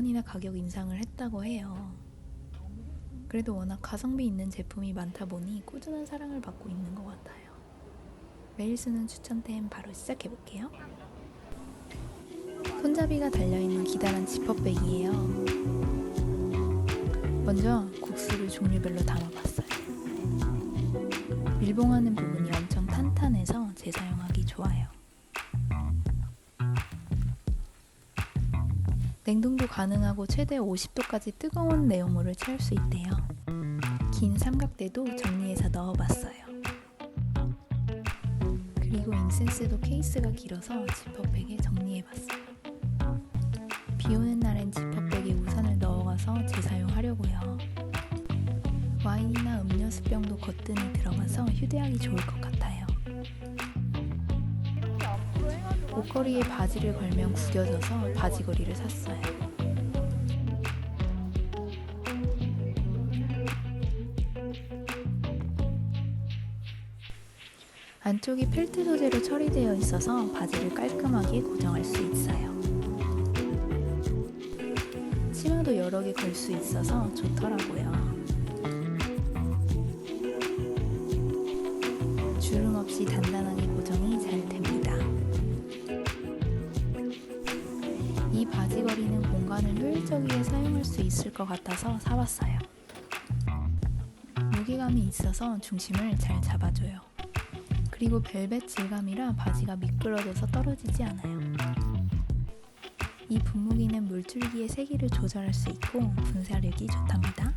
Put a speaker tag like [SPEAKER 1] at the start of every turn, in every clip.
[SPEAKER 1] 번이나 가격 인상을 했다고 해요. 그래도 워낙 가성비 있는 제품이 많다 보니 꾸준한 사랑을 받고 있는 것 같아요. 매일 쓰는 추천템 바로 시작해볼게요. 손잡이가 달려있는 기다란 지퍼백이에요. 먼저 국수를 종류별로 담아봤어요. 밀봉하는 부분이 엄청 탄탄해서 재사용하기 좋아요. 냉동도 가능하고 최대 50도까지 뜨거운 내용물을 채울 수 있대요. 긴 삼각대도 정리해서 넣어봤어요. 그리고 인센스도 케이스가 길어서 지퍼백에 정리해봤어요. 비 오는 날엔 지퍼백에 우산을 넣어가서 재사용하려고요. 와인이나 음료수병도 거뜬히 들어가서 휴대하기 좋을 것 같아요. 옷걸이에 바지를 걸면 구겨져서 바지걸이를 샀어요. 안쪽이 펠트 소재로 처리되어 있어서 바지를 깔끔하게 고정할 수 있어요. 치마도 여러 개 걸 수 있어서 좋더라고요. 주름 없이 단단하게 고정이 잘 됩니다. 이 바지걸이는 공간을 효율적이게 사용할 수 있을 것 같아서 사봤어요. 무게감이 있어서 중심을 잘 잡아줘요. 그리고 벨벳 질감이라 바지가 미끄러져서 떨어지지 않아요. 이 분무기는 물줄기의 세기를 조절할 수 있고 분사력이 좋답니다.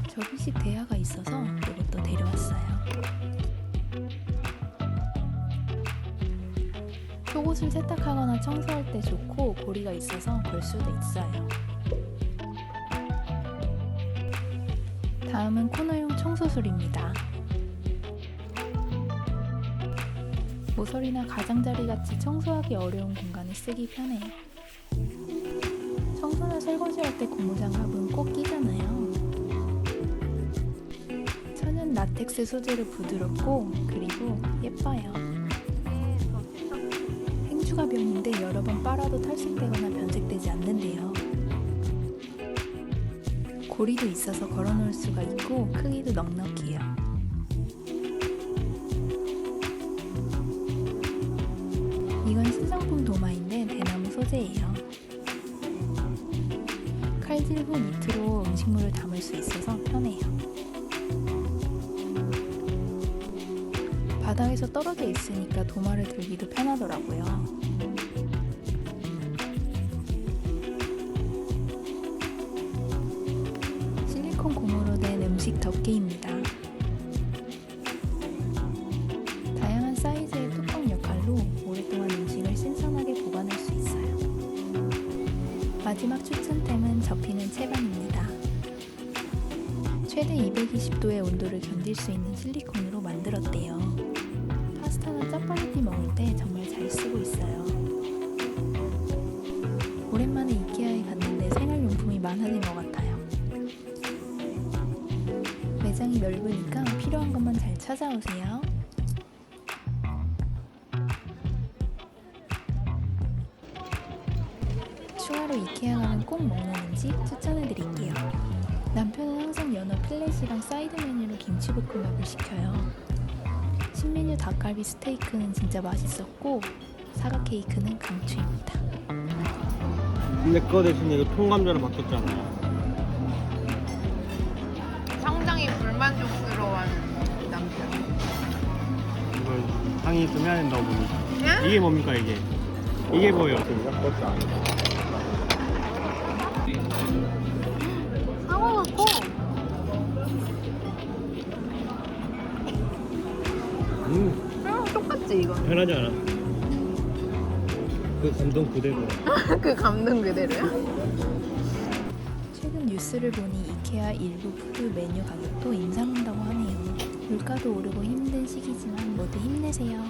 [SPEAKER 1] 접이식 대야가 있어서 이것도 데려왔어요. 속옷을 세탁하거나 청소할 때 좋고 고리가 있어서 걸 수도 있어요. 다음은 코너용 청소술입니다. 모서리나 가장자리 같이 청소하기 어려운 공간에 쓰기 편해요. 청소나 설거지할 때 고무장갑은 꼭 끼잖아요. 천연 라텍스 소재로 부드럽고 그리고 예뻐요. 행주가 병인데 여러 번 빨아도 탈색되거나 변색되지 않는데요. 고리도 있어서 걸어놓을 수가 있고 크기도 넉넉해요. 이건 신상품 도마인데 대나무 소재예요. 칼질 후 밑으로 음식물을 담을 수 있어서 편해요. 바닥에서 떨어져 있으니까 도마를 들기도 편하더라고요. 실리콘 고무로 된 음식 덮개입니다. 다양한 사이즈의 뚜껑 역할로 오랫동안 음식을 신선하게 보관할 수 있어요. 마지막 추천템은 접히는 채반입니다. 최대 220도의 온도를 견딜 수 있는 실리콘으로 만들었대요. 파스타나 짜파게티 먹을 때 정말 잘 쓰고 있어요. 오랜만에 이케아에 갔는데 생활용품이 많아진 것 같아요. 매장이 넓으니까 필요한 것만 잘 찾아오세요. 추가로 이케아 가면 꼭 먹는 음식 추천해드릴게요. 남편은 항상 연어 필렛이랑 사이드 메뉴로 김치볶음밥을 시켜요. 신메뉴 닭갈비 스테이크는 진짜 맛있었고 사과 케이크는 강추입니다.
[SPEAKER 2] 내 거 대신에 이거 통감자로 바뀌었잖아요.
[SPEAKER 3] 상당히 불만족스러워하는 남편.
[SPEAKER 2] 이걸 상의 좀 해야 된다고 보니까.
[SPEAKER 3] 응?
[SPEAKER 2] 이게 뭡니까 이게? 이게 뭐예요?
[SPEAKER 3] 사과가 커. 똑같지 이거.
[SPEAKER 2] 편하지 않아? 그 감동 그대로.
[SPEAKER 3] 그 감동 그대로야?
[SPEAKER 1] 최근 뉴스를 보니 이케아 일부 푸드 메뉴 가격도 인상한다고 하네요. 물가도 오르고 힘든 시기지만 모두 힘내세요.